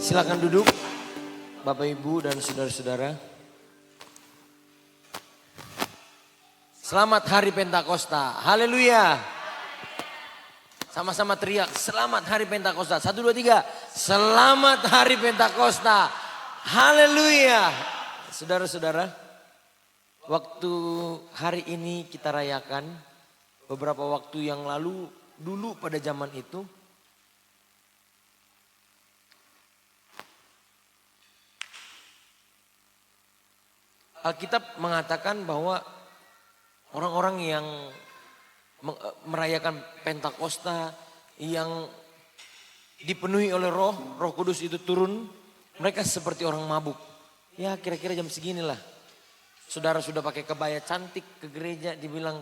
Silakan duduk Bapak Ibu dan saudara-saudara. Selamat Hari Pentakosta. Haleluya. Sama-sama teriak, selamat Hari Pentakosta. 1, 2, 3. Selamat Hari Pentakosta. Haleluya. Saudara-saudara, waktu hari ini kita rayakan, beberapa waktu yang lalu, dulu pada zaman itu, Alkitab mengatakan bahwa orang-orang yang merayakan Pentakosta, yang dipenuhi oleh Roh Kudus itu turun, mereka seperti orang mabuk. Ya kira-kira jam segini lah. Saudara sudah pakai kebaya cantik ke gereja, dibilang,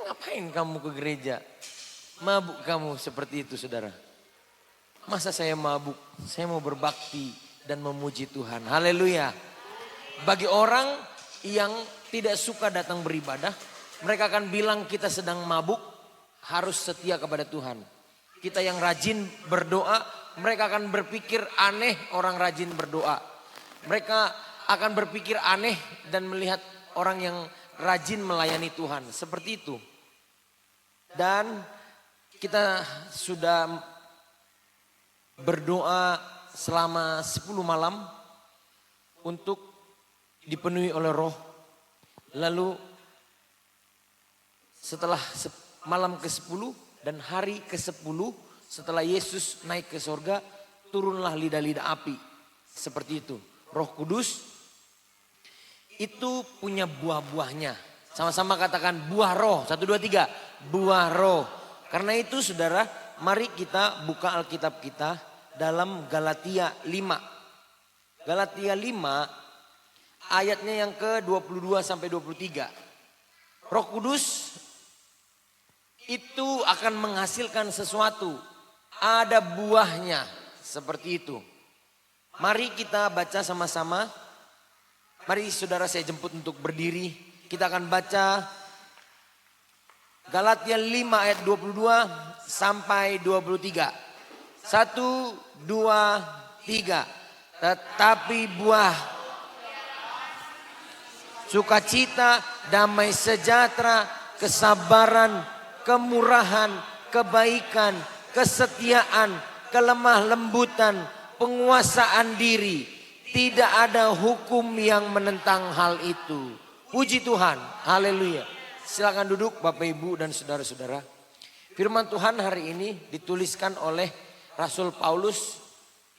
ngapain kamu ke gereja? Mabuk kamu, seperti itu saudara. Masa saya mabuk? Saya mau berbakti dan memuji Tuhan. Haleluya. Bagi orang yang tidak suka datang beribadah, mereka akan bilang kita sedang mabuk, harus setia kepada Tuhan. Kita yang rajin berdoa, mereka akan berpikir aneh orang rajin berdoa. Mereka akan berpikir aneh dan melihat orang yang rajin melayani Tuhan. Seperti itu. Dan kita sudah berdoa selama 10 malam untuk dipenuhi oleh Roh. Lalu setelah malam ke-10 dan hari ke-10 setelah Yesus naik ke sorga, turunlah lidah-lidah api. Seperti itu. Roh Kudus itu punya buah-buahnya. Sama-sama katakan buah roh. 1, 2, 3. Buah roh. Karena itu saudara, mari kita buka Alkitab kita dalam Galatia 5. Galatia 5 ayatnya yang ke-22 sampai 23. Roh Kudus itu akan menghasilkan sesuatu. Ada buahnya seperti itu. Mari kita baca sama-sama. Mari saudara saya jemput untuk berdiri. Kita akan baca Galatia 5 ayat 22 sampai 23. 1, 2, 3. Tetapi buah sukacita, damai sejahtera, kesabaran, kemurahan, kebaikan, kesetiaan, kelemah lembutan, penguasaan diri. Tidak ada hukum yang menentang hal itu. Puji Tuhan. Haleluya. Silakan duduk Bapak Ibu dan saudara-saudara. Firman Tuhan hari ini dituliskan oleh Rasul Paulus.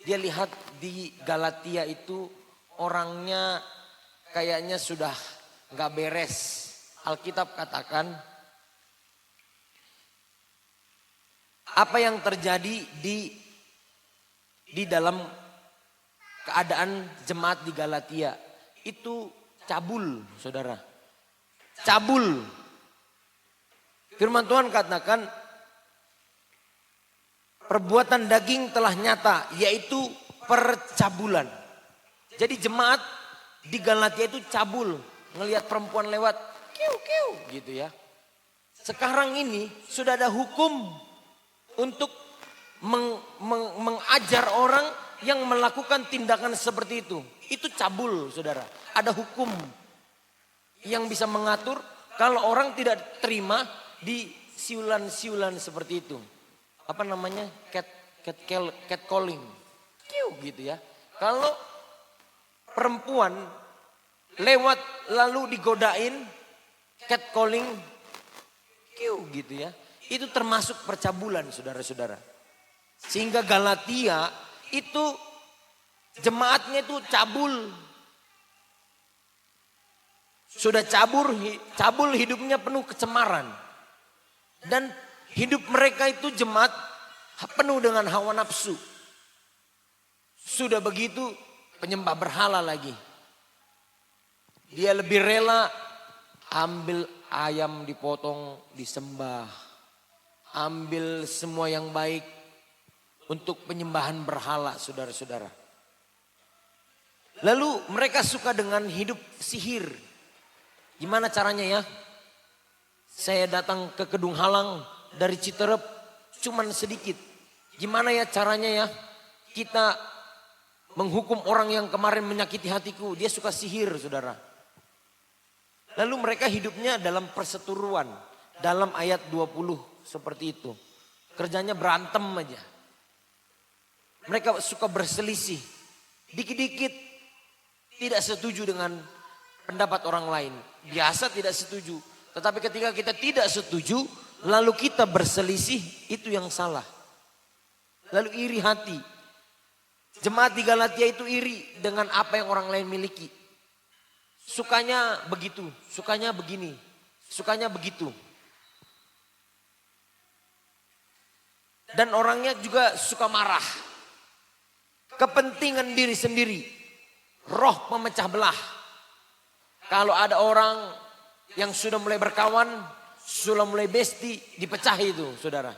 Dia lihat di Galatia itu orangnya kayaknya sudah gak beres. Alkitab katakan apa yang terjadi di dalam keadaan jemaat di Galatia itu cabul, saudara. Cabul. Firman Tuhan katakan perbuatan daging telah nyata, yaitu percabulan. Jadi jemaat di Galatia itu cabul, ngelihat perempuan lewat, kiu gitu ya. Sekarang ini sudah ada hukum untuk mengajar orang yang melakukan tindakan seperti itu. Itu cabul, saudara. Ada hukum yang bisa mengatur kalau orang tidak terima di siulan-siulan seperti itu. Apa namanya? Cat calling. Kiu gitu ya. Kalau perempuan lewat lalu digodain, cat calling, kiu gitu ya. Itu termasuk percabulan, saudara-saudara. Sehingga Galatia itu jemaatnya itu cabul. Sudah cabul hidupnya penuh kecemaran. Dan hidup mereka itu jemaat penuh dengan hawa nafsu. Sudah begitu penyembah berhala lagi. Dia lebih rela ambil ayam dipotong disembah. Ambil semua yang baik untuk penyembahan berhala, saudara-saudara. Lalu mereka suka dengan hidup sihir. Gimana caranya ya? Saya datang ke Kedung Halang dari Citerep cuman sedikit. Gimana ya caranya ya? Kita menghukum orang yang kemarin menyakiti hatiku. Dia suka sihir, saudara. Lalu mereka hidupnya dalam perseteruan. Dalam ayat 20 seperti itu. Kerjanya berantem aja. Mereka suka berselisih. Dikit-dikit tidak setuju dengan pendapat orang lain. Biasa tidak setuju. Tetapi ketika kita tidak setuju, lalu kita berselisih, itu yang salah. Lalu iri hati. Jemaat di Galatia itu iri dengan apa yang orang lain miliki. Sukanya begitu, sukanya begini, sukanya begitu. Dan orangnya juga suka marah. Kepentingan diri sendiri. Roh pemecah belah. Kalau ada orang yang sudah mulai berkawan, sudah mulai besti, dipecahi itu, saudara.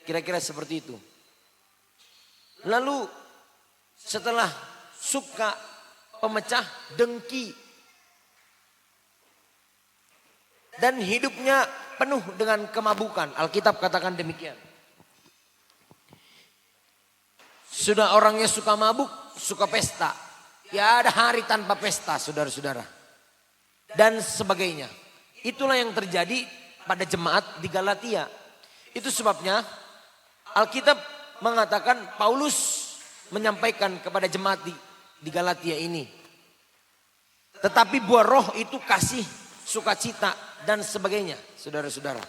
Kira-kira seperti itu. Lalu setelah suka, pemecah, dengki. Dan hidupnya penuh dengan kemabukan. Alkitab katakan demikian. Sudah orangnya suka mabuk, suka pesta. Ya ada hari tanpa pesta, saudara-saudara. Dan sebagainya. Itulah yang terjadi pada jemaat di Galatia. Itu sebabnya Alkitab mengatakan Paulus menyampaikan kepada jemaat di Galatia ini. Tetapi buah roh itu kasih, sukacita dan sebagainya, saudara-saudara.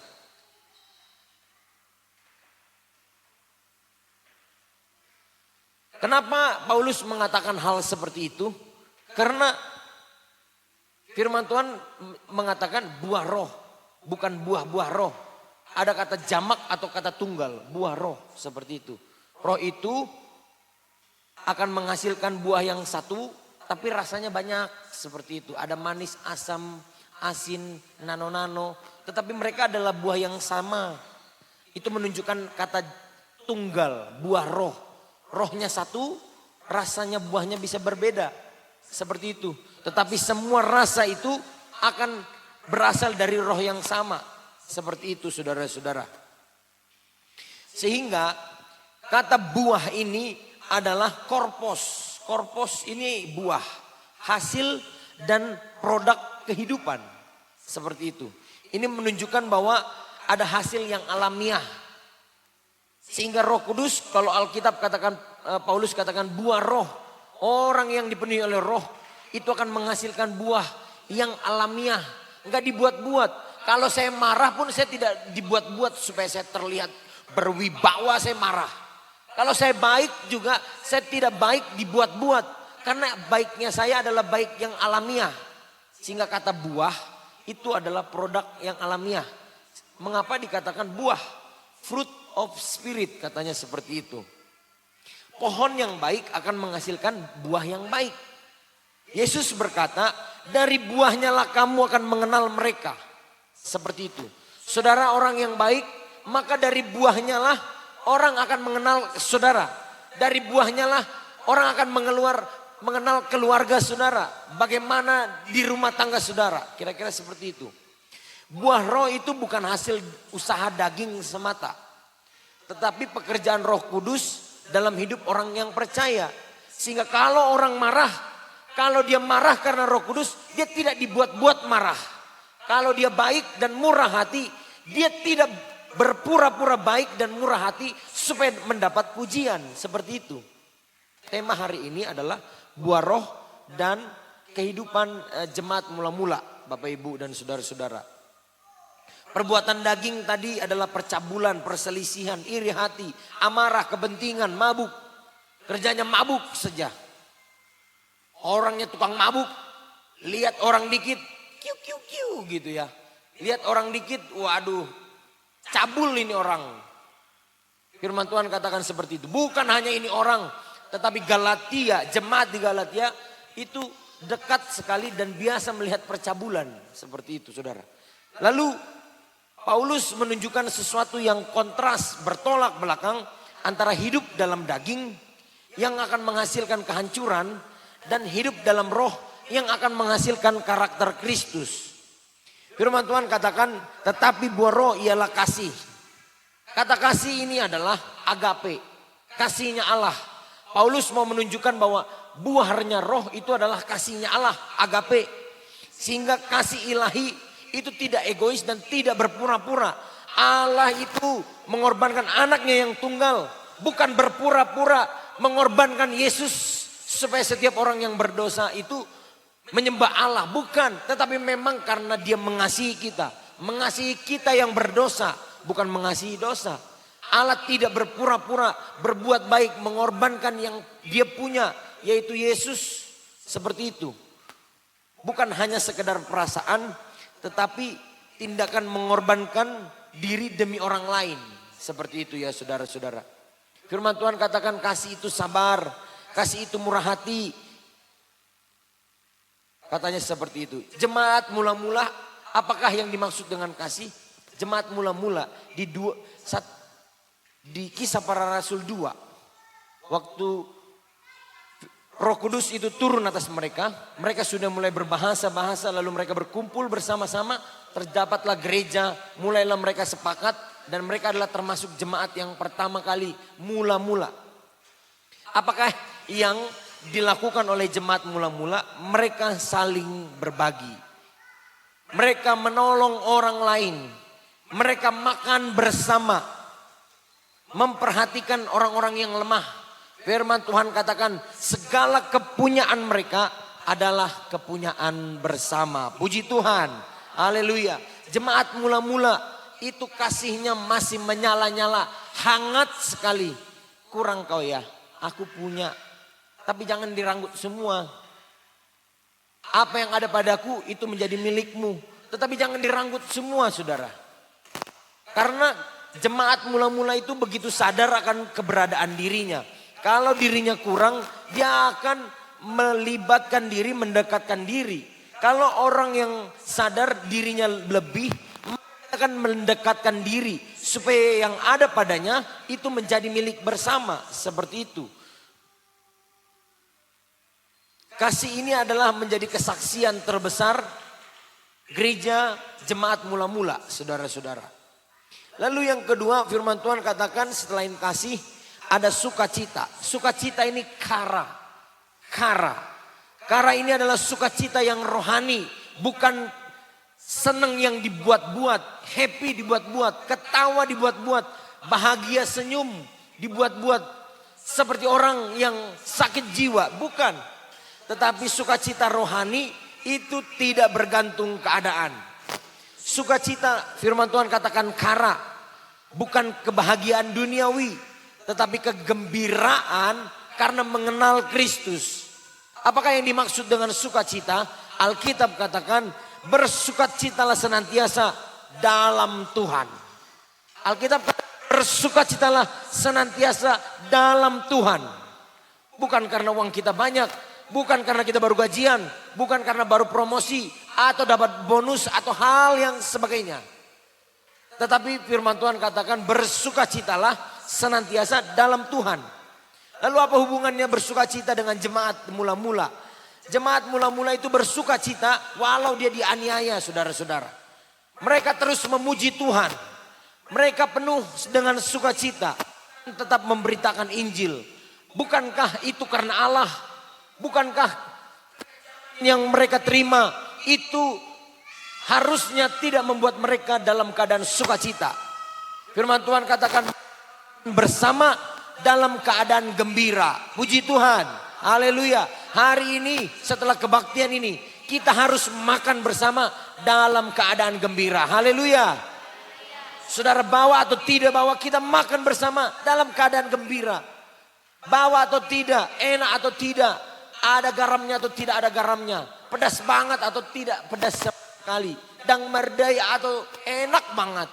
Kenapa Paulus mengatakan hal seperti itu? Karena firman Tuhan mengatakan buah roh, bukan buah-buah roh. Ada kata jamak atau kata tunggal, buah roh seperti itu. Roh itu akan menghasilkan buah yang satu, tapi rasanya banyak seperti itu. Ada manis, asam, asin, nano-nano. Tetapi mereka adalah buah yang sama. Itu menunjukkan kata tunggal, buah roh. Rohnya satu, rasanya buahnya bisa berbeda. Seperti itu. Tetapi semua rasa itu akan berasal dari roh yang sama. Seperti itu saudara-saudara. Sehingga kata buah ini adalah korpos. Korpos ini buah. Hasil dan produk kehidupan. Seperti itu. Ini menunjukkan bahwa ada hasil yang alamiah. Sehingga Roh Kudus, kalau Alkitab katakan, Paulus katakan buah roh. Orang yang dipenuhi oleh roh itu akan menghasilkan buah yang alamiah. Enggak dibuat-buat. Kalau saya marah pun saya tidak dibuat-buat supaya saya terlihat berwibawa saya marah. Kalau saya baik juga saya tidak baik dibuat-buat. Karena baiknya saya adalah baik yang alamiah. Sehingga kata buah itu adalah produk yang alamiah. Mengapa dikatakan buah? Fruit of spirit katanya seperti itu. Pohon yang baik akan menghasilkan buah yang baik. Yesus berkata, dari buahnya lah kamu akan mengenal mereka. Seperti itu. Saudara orang yang baik, maka dari buahnya lah orang akan mengenal saudara. Dari buahnya lah orang akan mengenal keluarga saudara. Bagaimana di rumah tangga saudara. Kira-kira seperti itu. Buah roh itu bukan hasil usaha daging semata. Tetapi pekerjaan Roh Kudus dalam hidup orang yang percaya. Sehingga kalau orang marah, kalau dia marah karena Roh Kudus, dia tidak dibuat-buat marah. Kalau dia baik dan murah hati, dia tidak berpura-pura baik dan murah hati supaya mendapat pujian. Seperti itu. Tema hari ini adalah buah roh dan kehidupan jemaat mula-mula. Bapak, Ibu dan saudara-saudara. Perbuatan daging tadi adalah percabulan, perselisihan, iri hati, amarah, kepentingan, mabuk. Kerjanya mabuk saja. Orangnya tukang mabuk. Lihat orang dikit, kiu kiu kiu gitu ya. Lihat orang dikit, waduh, cabul ini orang. Firman Tuhan katakan seperti itu. Bukan hanya ini orang, tetapi Galatia, jemaat di Galatia itu dekat sekali dan biasa melihat percabulan. Seperti itu saudara. Lalu Paulus menunjukkan sesuatu yang kontras, bertolak belakang antara hidup dalam daging yang akan menghasilkan kehancuran dan hidup dalam roh yang akan menghasilkan karakter Kristus. Firman Tuhan katakan, tetapi buah roh ialah kasih. Kata kasih ini adalah agape, kasihnya Allah. Paulus mau menunjukkan bahwa buahnya roh itu adalah kasihnya Allah, agape. Sehingga kasih ilahi itu tidak egois dan tidak berpura-pura. Allah itu mengorbankan anaknya yang tunggal. Bukan berpura-pura mengorbankan Yesus supaya setiap orang yang berdosa itu menyembah Allah. Bukan, tetapi memang karena dia mengasihi kita. Mengasihi kita yang berdosa, bukan mengasihi dosa. Allah tidak berpura-pura berbuat baik, mengorbankan yang dia punya, yaitu Yesus. Seperti itu. Bukan hanya sekedar perasaan, tetapi tindakan mengorbankan diri demi orang lain. Seperti itu ya saudara-saudara. Firman Tuhan katakan kasih itu sabar, kasih itu murah hati. Katanya seperti itu. Jemaat mula-mula, apakah yang dimaksud dengan kasih? Jemaat mula-mula di Kisah Para Rasul 2. Waktu Roh Kudus itu turun atas mereka. Mereka sudah mulai berbahasa-bahasa, lalu mereka berkumpul bersama-sama. Terdapatlah gereja, mulailah mereka sepakat. Dan mereka adalah termasuk jemaat yang pertama kali mula-mula. Apakah yang dilakukan oleh jemaat mula-mula? Mereka saling berbagi. Mereka menolong orang lain. Mereka makan bersama. Memperhatikan orang-orang yang lemah. Firman Tuhan katakan segala kepunyaan mereka adalah kepunyaan bersama. Puji Tuhan. Haleluya. Jemaat mula-mula itu kasihnya masih menyala-nyala. Hangat sekali. Kurang kau ya. Aku punya. Tapi jangan diranggut semua. Apa yang ada padaku itu menjadi milikmu. Tetapi jangan diranggut semua saudara. Karena jemaat mula-mula itu begitu sadar akan keberadaan dirinya. Kalau dirinya kurang, dia akan melibatkan diri, mendekatkan diri. Kalau orang yang sadar dirinya lebih, akan mendekatkan diri. Supaya yang ada padanya itu menjadi milik bersama. Seperti itu. Kasih ini adalah menjadi kesaksian terbesar gereja jemaat mula-mula, saudara-saudara. Lalu yang kedua, firman Tuhan katakan selain kasih ada sukacita. Sukacita ini kara. Kara ini adalah sukacita yang rohani, bukan senang yang dibuat-buat, happy dibuat-buat, ketawa dibuat-buat, bahagia senyum dibuat-buat seperti orang yang sakit jiwa, bukan. Tetapi sukacita rohani itu tidak bergantung keadaan. Sukacita firman Tuhan katakan kara. Bukan kebahagiaan duniawi. Tetapi kegembiraan karena mengenal Kristus. Apakah yang dimaksud dengan sukacita? Alkitab katakan bersukacitalah senantiasa dalam Tuhan. Alkitab katakan bersukacitalah senantiasa dalam Tuhan. Bukan karena uang kita banyak. Bukan karena kita baru gajian, bukan karena baru promosi atau dapat bonus atau hal yang sebagainya. Tetapi firman Tuhan katakan bersukacitalah senantiasa dalam Tuhan. Lalu apa hubungannya bersukacita dengan jemaat mula-mula? Jemaat mula-mula itu bersukacita walau dia dianiaya saudara-saudara. Mereka terus memuji Tuhan. Mereka penuh dengan sukacita. Tetap memberitakan Injil. Bukankah itu karena Allah? Bukankah yang mereka terima itu harusnya tidak membuat mereka dalam keadaan sukacita? Firman Tuhan katakan bersama dalam keadaan gembira. Puji Tuhan. Haleluya. Hari ini setelah kebaktian ini kita harus makan bersama dalam keadaan gembira. Haleluya. Saudara bawa atau tidak bawa, kita makan bersama dalam keadaan gembira. Bawa atau tidak, enak atau tidak, ada garamnya atau tidak ada garamnya, pedas banget atau tidak pedas sekali, dang merdaya atau enak banget.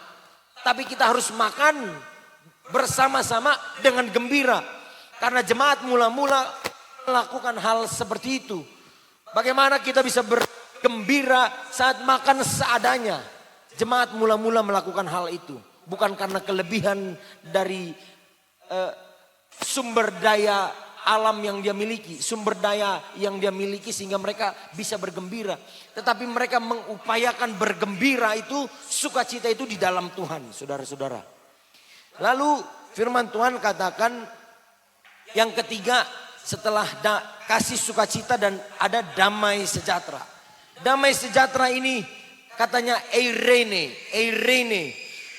Tapi kita harus makan bersama-sama dengan gembira. Karena jemaat mula-mula melakukan hal seperti itu. Bagaimana kita bisa bergembira saat makan seadanya? Jemaat mula-mula melakukan hal itu. Bukan karena kelebihan dari sumber daya alam yang dia miliki. Sumber daya yang dia miliki sehingga mereka bisa bergembira. Tetapi mereka mengupayakan bergembira itu, sukacita itu di dalam Tuhan, saudara-saudara. Lalu firman Tuhan katakan Yang ketiga, setelah kasih sukacita dan ada damai sejahtera. Damai sejahtera ini katanya eirene.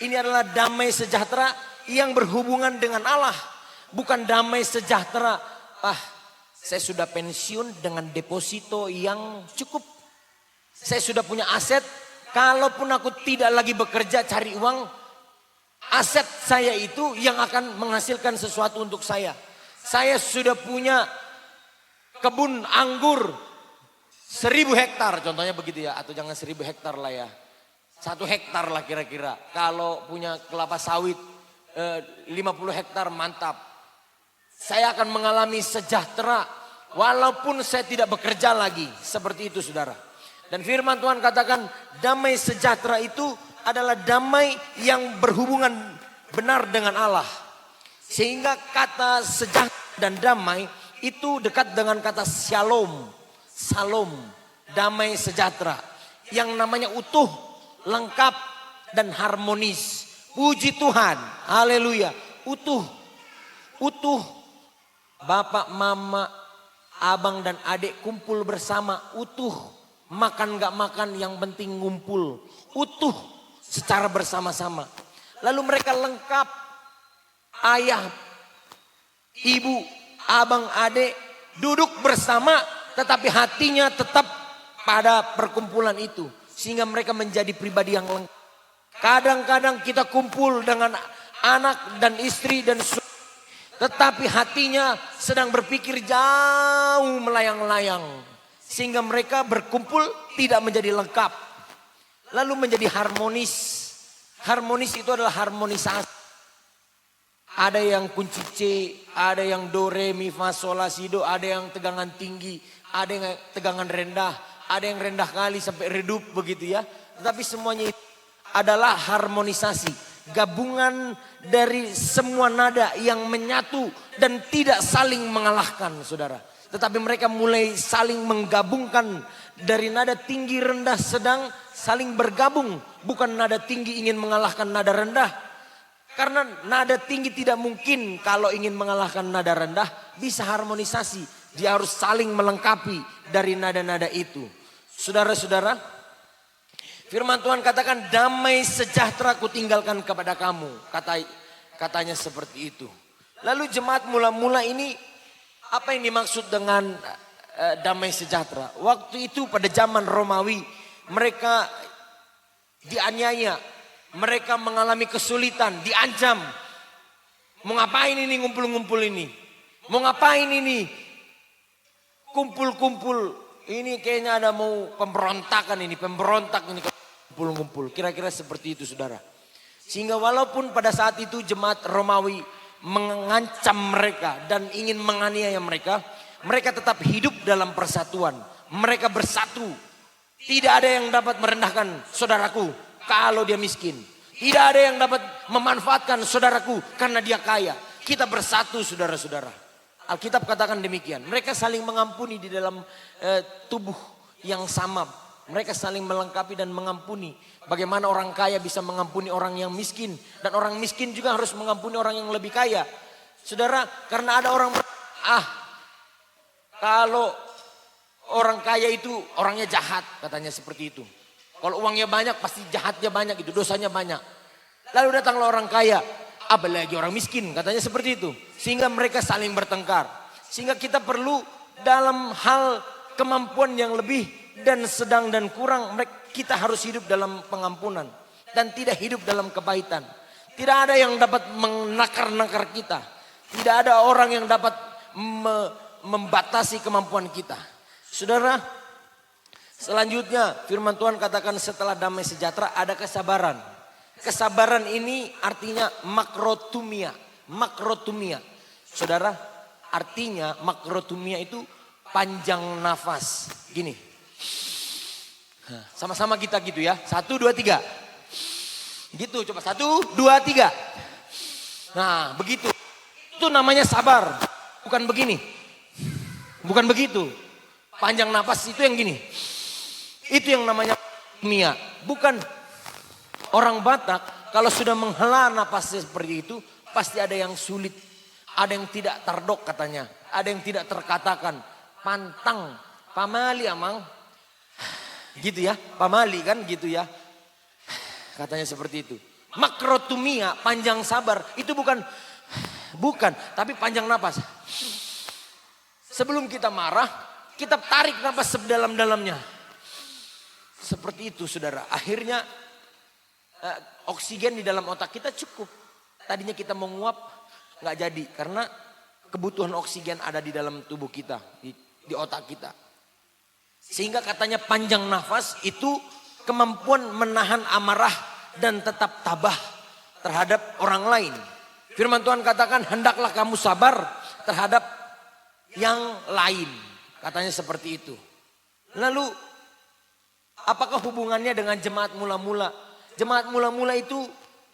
Ini adalah damai sejahtera yang berhubungan dengan Allah. Bukan damai sejahtera, saya sudah pensiun dengan deposito yang cukup. Saya sudah punya aset, kalaupun aku tidak lagi bekerja cari uang, aset saya itu yang akan menghasilkan sesuatu untuk saya. Saya sudah punya kebun anggur 1000 hektar contohnya begitu ya. Atau jangan 1000 hektar lah ya. 1 hektar lah kira-kira. Kalau punya kelapa sawit 50 hektar mantap. Saya akan mengalami sejahtera walaupun saya tidak bekerja lagi. Seperti itu saudara. Dan firman Tuhan katakan damai sejahtera itu adalah damai yang berhubungan benar dengan Allah. Sehingga kata sejahtera dan damai itu dekat dengan kata shalom. Salam, damai sejahtera. Yang namanya utuh, lengkap dan harmonis. Puji Tuhan, haleluya. Utuh. Bapak, mama, abang dan adik kumpul bersama utuh. Makan gak makan yang penting ngumpul. Utuh secara bersama-sama. Lalu mereka lengkap. Ayah, ibu, abang, adik duduk bersama tetapi hatinya tetap pada perkumpulan itu. Sehingga mereka menjadi pribadi yang lengkap. Kadang-kadang kita kumpul dengan anak dan istri dan suami. Tetapi hatinya sedang berpikir jauh melayang-layang. Sehingga mereka berkumpul tidak menjadi lengkap. Lalu menjadi harmonis. Harmonis itu adalah harmonisasi. Ada yang kunci C, ada yang do, re, mi, fa, sol, la, si, do. Ada yang tegangan tinggi, ada yang tegangan rendah. Ada yang rendah kali sampai redup begitu ya. Tetapi semuanya itu adalah harmonisasi. Gabungan dari semua nada yang menyatu dan tidak saling mengalahkan saudara. Tetapi mereka mulai saling menggabungkan dari nada tinggi, rendah, sedang saling bergabung. Bukan nada tinggi ingin mengalahkan nada rendah. Karena nada tinggi tidak mungkin kalau ingin mengalahkan nada rendah bisa harmonisasi. Dia harus saling melengkapi dari nada-nada itu. Saudara-saudara, firman Tuhan katakan damai sejahtera ku tinggalkan kepada kamu. Katanya seperti itu. Lalu jemaat mula-mula ini apa yang dimaksud dengan damai sejahtera? Waktu itu pada zaman Romawi mereka dianiaya. Mereka mengalami kesulitan, diancam. Mau ngapain ini ngumpul-ngumpul ini? Mau ngapain ini? Kumpul-kumpul. Ini kayaknya ada mau pemberontakan ini, pemberontak ini kumpul-kumpul. Kira-kira seperti itu saudara. Sehingga walaupun pada saat itu jemaat Romawi mengancam mereka dan ingin menganiaya mereka. Mereka tetap hidup dalam persatuan. Mereka bersatu. Tidak ada yang dapat merendahkan saudaraku kalau dia miskin. Tidak ada yang dapat memanfaatkan saudaraku karena dia kaya. Kita bersatu saudara-saudara. Alkitab katakan demikian. Mereka saling mengampuni di dalam tubuh yang sama. Mereka saling melengkapi dan mengampuni. Bagaimana orang kaya bisa mengampuni orang yang miskin. Dan orang miskin juga harus mengampuni orang yang lebih kaya. Saudara, karena ada orang kalau orang kaya itu orangnya jahat katanya seperti itu. Kalau uangnya banyak pasti jahatnya banyak itu, dosanya banyak. Lalu datanglah orang kaya, apalagi orang miskin katanya seperti itu. Sehingga mereka saling bertengkar. Sehingga kita perlu dalam hal kemampuan yang lebih dan sedang dan kurang. Kita harus hidup dalam pengampunan. Dan tidak hidup dalam kepahitan. Tidak ada yang dapat menakar-nakar kita. Tidak ada orang yang dapat membatasi kemampuan kita. Saudara, selanjutnya firman Tuhan katakan setelah damai sejahtera ada kesabaran. Kesabaran ini artinya makrotumia. Makrotumia. Saudara, artinya makrotumia itu panjang nafas. Gini. Sama-sama kita gitu ya. 1, 2, 3. Gitu coba 1, 2, 3. Nah begitu. Itu namanya sabar. Bukan begini. Bukan begitu. Panjang nafas itu yang gini. Itu yang namanya mia. Bukan orang Batak kalau sudah menghela napasnya seperti itu pasti ada yang sulit. Ada yang tidak tardok katanya. Ada yang tidak terkatakan. Pantang. Pamali amang. Gitu ya. Pamali kan gitu ya. Katanya seperti itu. Makrotumia, panjang sabar. Itu bukan. Tapi panjang napas. Sebelum kita marah, kita tarik napas sedalam-dalamnya. Seperti itu saudara. Akhirnya oksigen di dalam otak kita cukup. Tadinya kita menguap, nggak jadi. Karena kebutuhan oksigen ada di dalam tubuh kita. Di otak kita. Sehingga katanya panjang nafas itu kemampuan menahan amarah dan tetap tabah terhadap orang lain. Firman Tuhan katakan hendaklah kamu sabar terhadap yang lain. Katanya seperti itu. Lalu apakah hubungannya dengan jemaat mula-mula? Jemaat mula-mula itu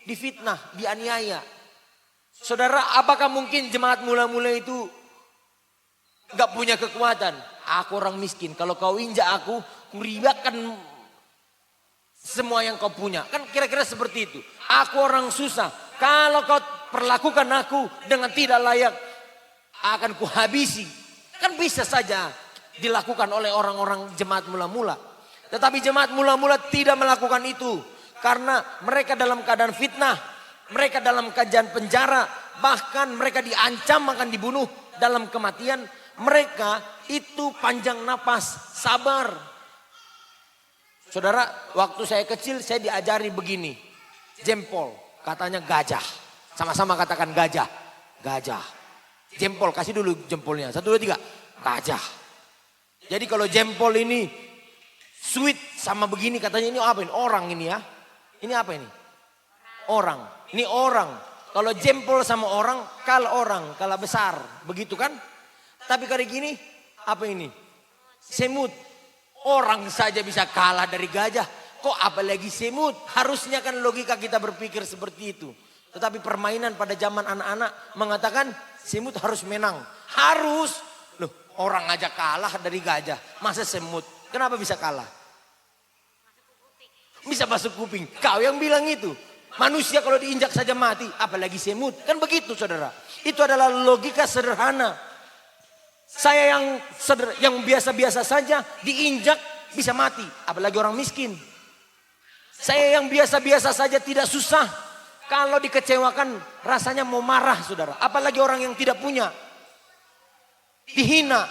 difitnah, dianiaya. Saudara, apakah mungkin jemaat mula-mula itu gak punya kekuatan? Aku orang miskin, kalau kau injak aku, kuribakan semua yang kau punya. Kan kira-kira seperti itu. Aku orang susah, kalau kau perlakukan aku dengan tidak layak, akan kuhabisi. Kan bisa saja dilakukan oleh orang-orang jemaat mula-mula. Tetapi jemaat mula-mula tidak melakukan itu. Karena mereka dalam keadaan fitnah. Mereka dalam keadaan penjara. Bahkan mereka diancam akan dibunuh dalam kematian. Mereka itu panjang napas, sabar. Saudara, waktu saya kecil saya diajari begini. Jempol, katanya gajah. Sama-sama katakan gajah. Gajah. Jempol, kasih dulu jempolnya. 1, 2, 3. Gajah. Jadi kalau jempol ini sweet sama begini katanya ini apa ini? Orang ini ya. Ini apa ini? Orang. Ini orang. Kalau jempol sama orang, kalah besar. Begitu kan? Tapi kali gini, apa ini? Semut. Orang saja bisa kalah dari gajah. Kok apalagi semut? Harusnya kan logika kita berpikir seperti itu. Tetapi permainan pada zaman anak-anak mengatakan semut harus menang. Harus. Loh, orang aja kalah dari gajah. Masa semut? Kenapa bisa kalah? Bisa masuk kuping. Kau yang bilang itu. Manusia kalau diinjak saja mati. Apalagi semut. Kan begitu saudara. Itu adalah logika sederhana. Saya yang biasa-biasa saja diinjak bisa mati. Apalagi orang miskin. Saya yang biasa-biasa saja tidak susah. Kalau dikecewakan rasanya mau marah saudara. Apalagi orang yang tidak punya. Dihina.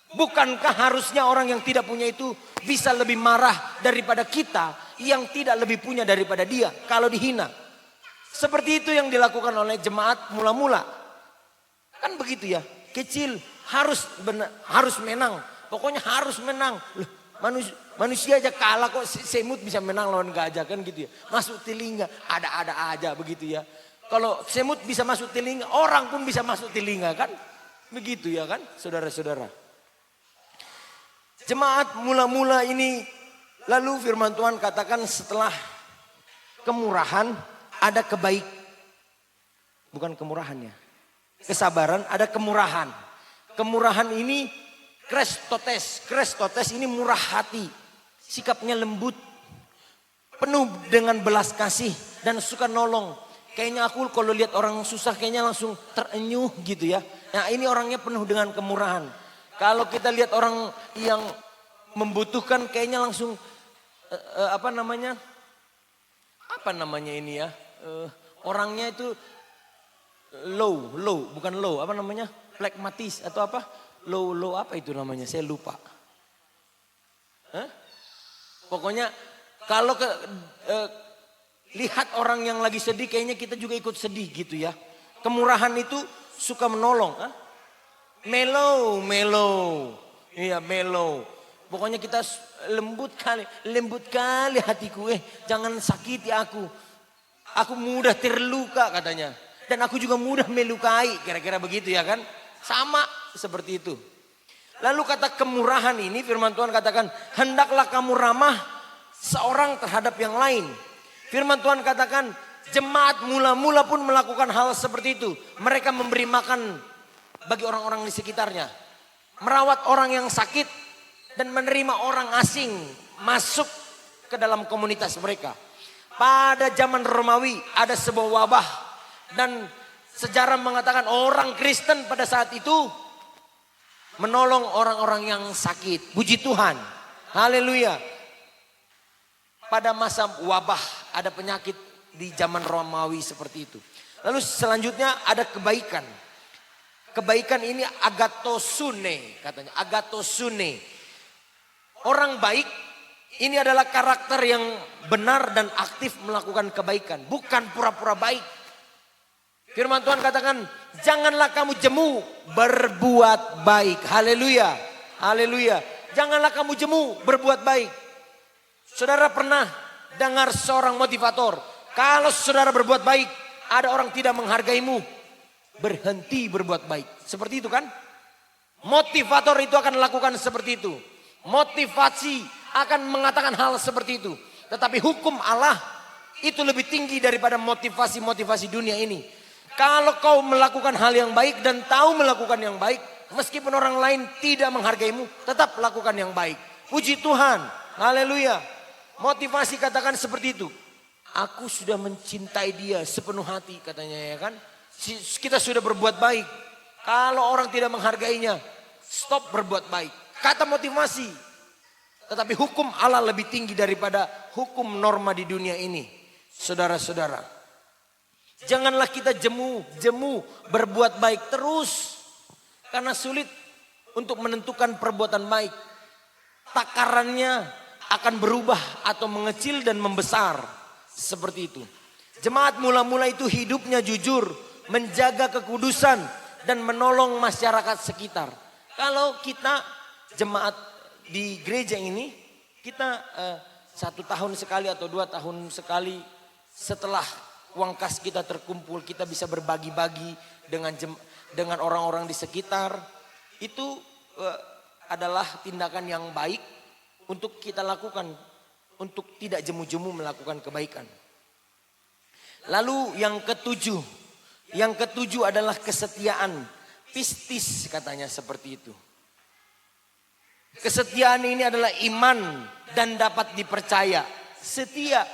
Bukankah harusnya orang yang tidak punya itu bisa lebih marah daripada kita yang tidak lebih punya daripada dia kalau dihina. Seperti itu yang dilakukan oleh jemaat mula-mula. Kan begitu ya. Kecil harus menang. Pokoknya harus menang. Loh, manusia aja kalah kok semut bisa menang lawan gajah kan gitu ya. Masuk telinga ada-ada aja begitu ya. Kalau semut bisa masuk telinga, orang pun bisa masuk telinga kan. Begitu ya kan saudara-saudara. Jemaat mula-mula ini lalu firman Tuhan katakan setelah kemurahan ada bukan kemurahan ya. Kesabaran ada kemurahan. Kemurahan ini Krestotes ini murah hati. Sikapnya lembut. Penuh dengan belas kasih dan suka nolong. Kayaknya aku kalau lihat orang susah kayaknya langsung terenyuh gitu ya. Nah ini orangnya penuh dengan kemurahan. Kalau kita lihat orang yang membutuhkan kayaknya langsung apa namanya ini ya. Orangnya itu bukan low, apa namanya? Plekmatis atau apa? Low apa itu namanya? Saya lupa. Pokoknya kalau lihat orang yang lagi sedih kayaknya kita juga ikut sedih gitu ya. Kemurahan itu suka menolong. Mellow. Iya mellow. Pokoknya kita lembut kali hatiku. Jangan sakiti aku. Aku mudah terluka katanya. Dan aku juga mudah melukai. Kira-kira begitu ya kan. Sama seperti itu. Lalu kata kemurahan ini firman Tuhan katakan. Hendaklah kamu ramah seorang terhadap yang lain. Firman Tuhan katakan. Jemaat mula-mula pun melakukan hal seperti itu. Mereka memberi makan bagi orang-orang di sekitarnya. Merawat orang yang sakit. Dan menerima orang asing masuk ke dalam komunitas mereka. Pada zaman Romawi ada sebuah wabah. Dan Sejarah mengatakan orang Kristen pada saat itu menolong orang-orang yang sakit. Puji Tuhan. Haleluya. Pada masa wabah ada penyakit di zaman Romawi seperti itu. Lalu selanjutnya ada kebaikan. Kebaikan ini agatosune katanya. Agatosune. Orang baik ini adalah karakter yang benar dan aktif melakukan kebaikan. Bukan pura-pura baik. Firman Tuhan katakan, janganlah kamu jemu berbuat baik. Haleluya. Haleluya. Janganlah kamu jemu berbuat baik. Saudara pernah dengar seorang motivator. Kalau saudara berbuat baik, ada orang tidak menghargaimu. Berhenti berbuat baik. Seperti itu kan? Motivator itu akan lakukan seperti itu. Motivasi akan mengatakan hal seperti itu. Tetapi hukum Allah itu lebih tinggi daripada motivasi-motivasi dunia ini. Kalau kau melakukan hal yang baik dan tahu melakukan yang baik, meskipun orang lain tidak menghargaimu, tetap lakukan yang baik. Puji Tuhan. Haleluya. Motivasi katakan seperti itu. Aku sudah mencintai dia sepenuh hati katanya ya kan. Kita sudah berbuat baik. Kalau orang tidak menghargainya, stop berbuat baik. Kata motivasi. Tetapi hukum Allah lebih tinggi daripada hukum norma di dunia ini. Saudara-saudara. Janganlah kita jemu berbuat baik terus. Karena sulit untuk menentukan perbuatan baik. Takarannya akan berubah atau mengecil dan membesar. Seperti itu. Jemaat mula-mula itu hidupnya jujur. Menjaga kekudusan dan menolong masyarakat sekitar. Kalau kita jemaat di gereja ini, kita 1 tahun sekali atau 2 tahun sekali setelah uang kas kita terkumpul, kita bisa berbagi-bagi dengan orang-orang di sekitar. Itu adalah tindakan yang baik untuk kita lakukan, untuk tidak jemu-jemu melakukan kebaikan. Lalu yang ketujuh adalah kesetiaan, pistis katanya seperti itu. Kesetiaan ini adalah iman dan dapat dipercaya. Setia,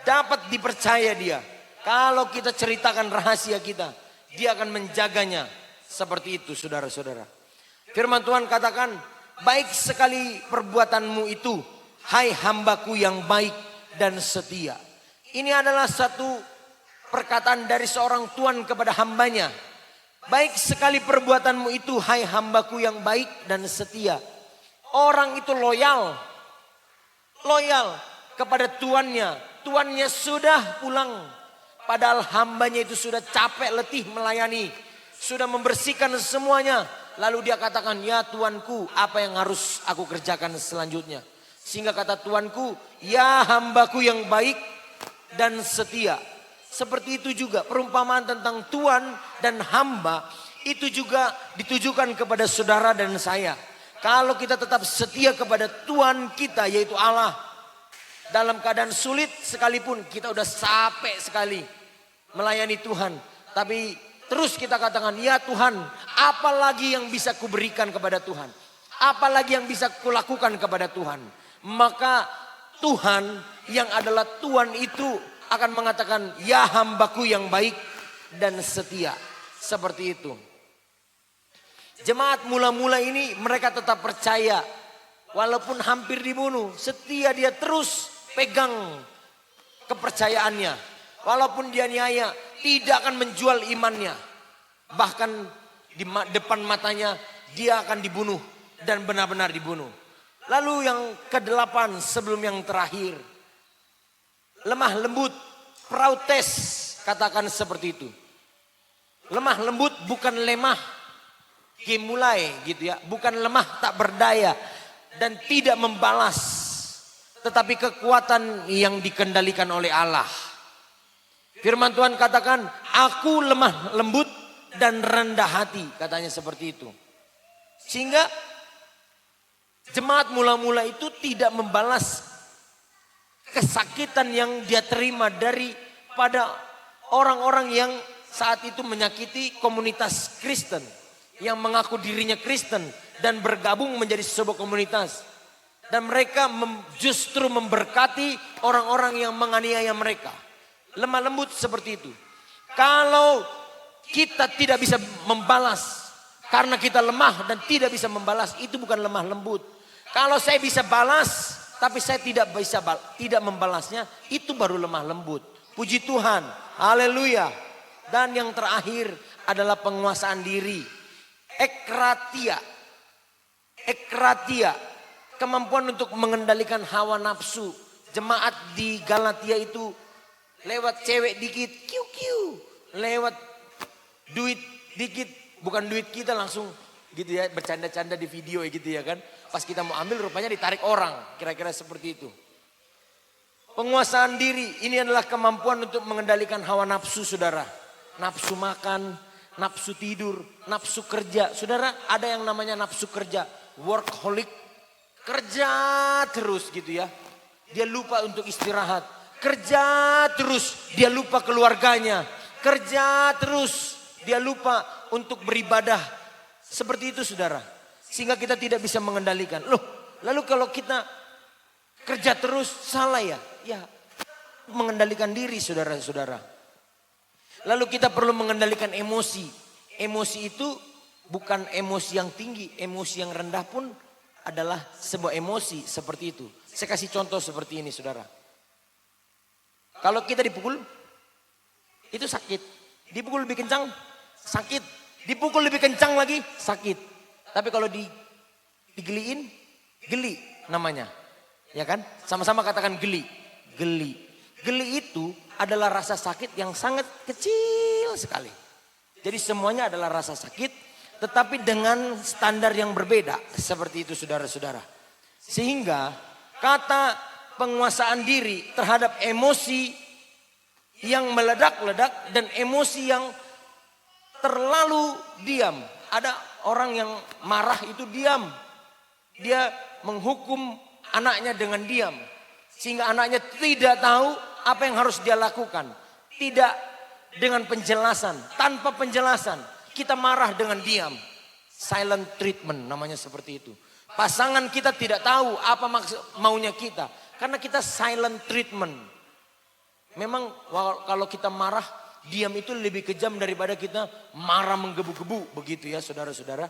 dapat dipercaya dia. Kalau kita ceritakan rahasia kita, dia akan menjaganya. Seperti itu saudara-saudara. Firman Tuhan katakan, baik sekali perbuatanmu itu, hai hambaku yang baik dan setia. Ini adalah satu perkataan dari seorang tuan kepada hambanya. Baik sekali perbuatanmu itu, hai hambaku yang baik dan setia. Orang itu loyal kepada tuannya. Tuannya sudah pulang. Padahal hambanya itu sudah capek letih melayani. Sudah membersihkan semuanya. Lalu dia katakan, ya tuanku, apa yang harus aku kerjakan selanjutnya? Sehingga kata tuanku, ya hambaku yang baik dan setia. Seperti itu juga perumpamaan tentang tuan dan hamba. Itu juga ditujukan kepada saudara dan saya. Kalau kita tetap setia kepada Tuhan kita yaitu Allah. Dalam keadaan sulit sekalipun kita udah capek sekali melayani Tuhan. Tapi terus kita katakan, ya Tuhan, apa lagi yang bisa kuberikan kepada Tuhan? Apa lagi yang bisa kulakukan kepada Tuhan? Maka Tuhan yang adalah Tuhan itu akan mengatakan, ya hambaku yang baik dan setia. Seperti itu. Jemaat mula-mula ini mereka tetap percaya. Walaupun hampir dibunuh, setia dia terus pegang kepercayaannya. Walaupun dia niaya, tidak akan menjual imannya. Bahkan di depan matanya dia akan dibunuh dan benar-benar dibunuh. Lalu yang ke-8 sebelum yang terakhir. Lemah lembut, proutes, katakan seperti itu. Lemah lembut bukan lemah, gemulai gitu ya. Bukan lemah tak berdaya dan tidak membalas. Tetapi kekuatan yang dikendalikan oleh Allah. Firman Tuhan katakan, aku lemah lembut dan rendah hati. Katanya seperti itu. Sehingga jemaat mula-mula itu tidak membalas kesakitan yang dia terima daripada orang-orang yang saat itu menyakiti komunitas Kristen. Yang mengaku dirinya Kristen dan bergabung menjadi sebuah komunitas. Dan mereka justru memberkati orang-orang yang menganiaya mereka. Lemah lembut seperti itu. Kalau kita tidak bisa membalas karena kita lemah dan tidak bisa membalas, itu bukan lemah lembut. Kalau saya bisa balas tapi saya tidak bisa tidak membalasnya, itu baru lemah lembut. Puji Tuhan, haleluya. Dan yang terakhir adalah penguasaan diri. Ekratia. Ekratia, kemampuan untuk mengendalikan hawa nafsu. Jemaat di Galatia itu lewat cewek dikit, kiu. Lewat duit dikit, bukan duit kita langsung gitu ya, bercanda-canda di video gitu ya kan. Pas kita mau ambil rupanya ditarik orang, kira-kira seperti itu. Penguasaan diri ini adalah kemampuan untuk mengendalikan hawa nafsu saudara. Nafsu makan, nafsu tidur, nafsu kerja. Saudara, ada yang namanya nafsu kerja, workaholic. Kerja terus gitu ya. Dia lupa untuk istirahat. Kerja terus, dia lupa keluarganya. Kerja terus, dia lupa untuk beribadah. Seperti itu saudara. Sehingga kita tidak bisa mengendalikan. Loh, lalu kalau kita kerja terus salah ya? Ya, mengendalikan diri saudara-saudara. Lalu kita perlu mengendalikan emosi. Emosi itu bukan emosi yang tinggi, emosi yang rendah pun adalah sebuah emosi seperti itu. Saya kasih contoh seperti ini saudara. Kalau kita dipukul, itu sakit. Dipukul lebih kencang, sakit. Dipukul lebih kencang lagi, sakit. Tapi kalau digeliin, geli namanya. Ya kan? Sama-sama katakan geli. Geli. Geli itu adalah rasa sakit yang sangat kecil sekali. Jadi semuanya adalah rasa sakit, tetapi dengan standar yang berbeda. Seperti itu saudara-saudara. Sehingga kata penguasaan diri terhadap emosi yang meledak-ledak dan emosi yang terlalu diam. Ada orang yang marah itu diam. Dia menghukum anaknya dengan diam. Sehingga anaknya tidak tahu apa yang harus dia lakukan. Tidak dengan penjelasan, tanpa penjelasan. Kita marah dengan diam. Silent treatment namanya seperti itu. Pasangan kita tidak tahu apa maksud maunya kita. Karena kita silent treatment. Memang kalau kita marah, diam itu lebih kejam daripada kita marah menggebu-gebu. Begitu ya saudara-saudara.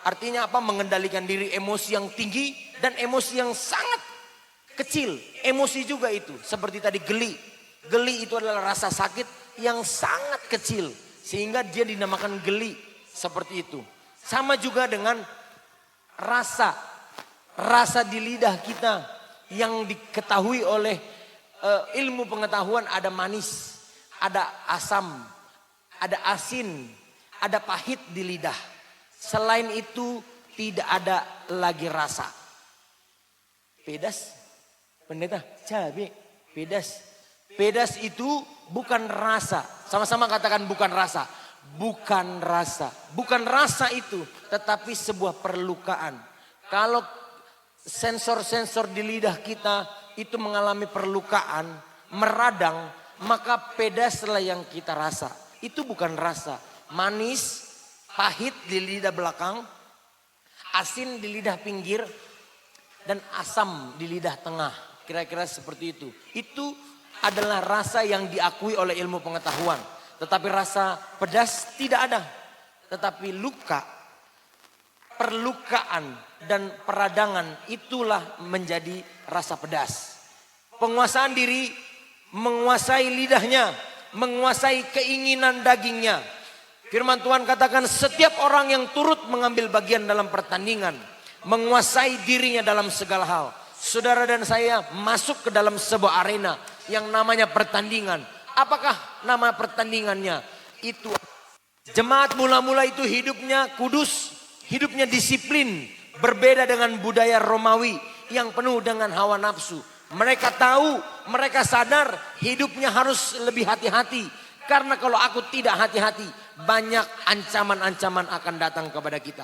Artinya apa? Mengendalikan diri, emosi yang tinggi dan emosi yang sangat kecil. Emosi juga itu. Seperti tadi geli. Geli itu adalah rasa sakit yang sangat kecil. Sehingga dia dinamakan geli. Seperti itu. Sama juga dengan rasa. Rasa di lidah kita yang diketahui oleh ilmu pengetahuan ada manis. Ada asam. Ada asin. Ada pahit di lidah. Selain itu tidak ada lagi rasa. Pedas. Pendeta, cabai, pedas. Pedas itu bukan rasa. Sama-sama katakan bukan rasa. Bukan rasa. Bukan rasa itu, tetapi sebuah perlukaan. Kalau sensor-sensor di lidah kita itu mengalami perlukaan, meradang, maka pedaslah yang kita rasa. Itu bukan rasa. Manis, pahit di lidah belakang, asin di lidah pinggir, dan asam di lidah tengah. Kira-kira seperti itu. Itu adalah rasa yang diakui oleh ilmu pengetahuan. Tetapi rasa pedas tidak ada. Tetapi luka, perlukaan dan peradangan itulah menjadi rasa pedas. Penguasaan diri, menguasai lidahnya, menguasai keinginan dagingnya. Firman Tuhan katakan setiap orang yang turut mengambil bagian dalam pertandingan, menguasai dirinya dalam segala hal. Saudara dan saya masuk ke dalam sebuah arena yang namanya pertandingan. Apakah nama pertandingannya? Itu jemaat mula-mula itu hidupnya kudus, hidupnya disiplin, berbeda dengan budaya Romawi yang penuh dengan hawa nafsu. Mereka tahu, mereka sadar hidupnya harus lebih hati-hati. Karena kalau aku tidak hati-hati, banyak ancaman-ancaman akan datang kepada kita.